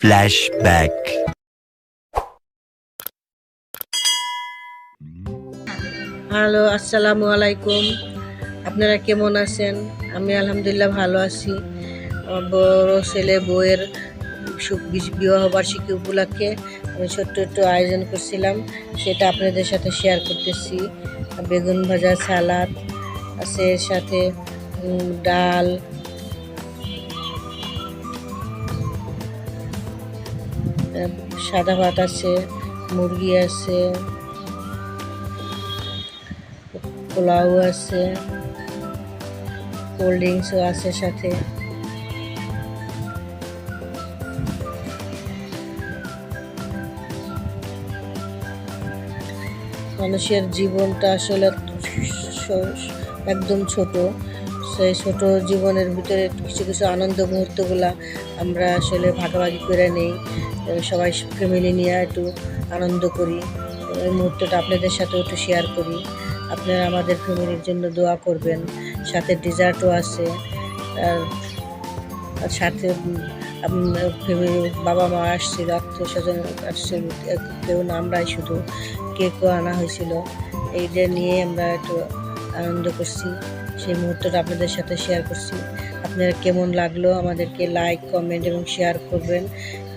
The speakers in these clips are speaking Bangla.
Flashback. হ্যালো, আসসালামু আলাইকুম। আপনারা কেমন আছেন? আমি আলহামদুলিল্লাহ ভালো আছি। আমার বড় ছেলে বউয়ের বিবাহ বার্ষিকী উপলক্ষে আমি ছোট্ট একটু আয়োজন করছিলাম, সেটা আপনাদের সাথে শেয়ার করতেছি। বেগুন ভাজা, সালাদ আছে, এর সাথে ডাল, সাদা ভাত আছে, মুরগি আছে, পোলাও আছে, কোল্ড ড্রিঙ্কসও আছে সাথে। মানুষের জীবনটা আসলে একদম ছোট। সেই ছোট জীবনের ভিতরে কিছু কিছু আনন্দ মুহূর্তগুলা আমরা আসলে ভাগাভাগি করে নেই, সবাই ফ্যামিলি নিয়ে একটু আনন্দ করি। এই মুহূর্তটা আপনাদের সাথে একটু শেয়ার করি। আপনারা আমাদের ফ্যামিলির জন্য দোয়া করবেন। সাথে ডেজার্টও আছে, আর সাথে ফ্যামিলি বাবা মা আসছিল, আত্মীয় স্বজন আসছিল, কেউ না, আমরাই শুধু। কেকও আনা হয়েছিল। এইটা নিয়ে আমরা একটু আনন্দ করছি। সেই মুহূর্তটা আপনাদের সাথে শেয়ার করছি। আপনারা কেমন লাগলো আমাদেরকে লাইক, কমেন্ট এবং শেয়ার করবেন,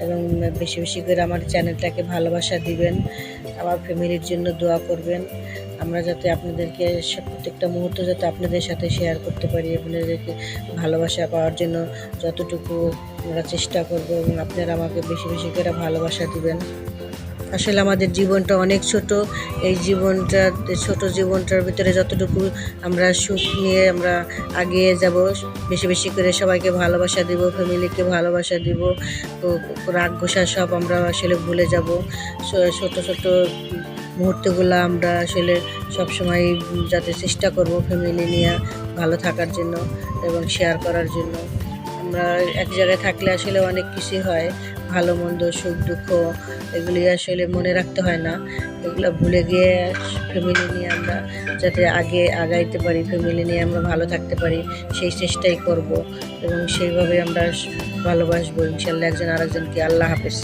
এবং বেশি বেশি করে আমার চ্যানেলটাকে ভালোবাসা দিবেন। আমার ফ্যামিলির জন্য দোয়া করবেন। আমরা যাতে আপনাদেরকে প্রত্যেকটা মুহূর্ত যাতে আপনাদের সাথে শেয়ার করতে পারি, আপনাদেরকে ভালোবাসা পাওয়ার জন্য যতটুকু আমরা চেষ্টা করব, এবং আপনারা আমাকে বেশি বেশি করে ভালোবাসা দিবেন। আসলে আমাদের জীবনটা অনেক ছোট। এই জীবনটা, ছোট জীবনটার ভিতরে যতটুকু আমরা সুখ নিয়ে আমরা এগিয়ে যাব, বেশি বেশি করে সবাইকে ভালোবাসা দিব, ফ্যামিলিকে ভালোবাসা দিব, রাগ ঘোষা সব আমরা আসলে ভুলে যাব। ছোট ছোট মুহূর্তগুলো আমরা আসলে সবসময় যাতে চেষ্টা করব ফ্যামিলি নিয়ে ভালো থাকার জন্য এবং শেয়ার করার জন্য। আমরা এক জায়গায় থাকলে আসলে অনেক কিছুই হয়, ভালো মন্দ, সুখ দুঃখ, এগুলি আসলে মনে রাখতে হয় না। এগুলো ভুলে গিয়ে ফ্যামিলি নিয়ে আমরা যাতে আগাইতে পারি, ফ্যামিলি নিয়ে আমরা ভালো থাকতে পারি, সেই চেষ্টাই করব, এবং সেইভাবে আমরা ভালোবাসবো ইনশাল্লাহ একজন আরেকজনকে। আল্লাহ হাফেজ।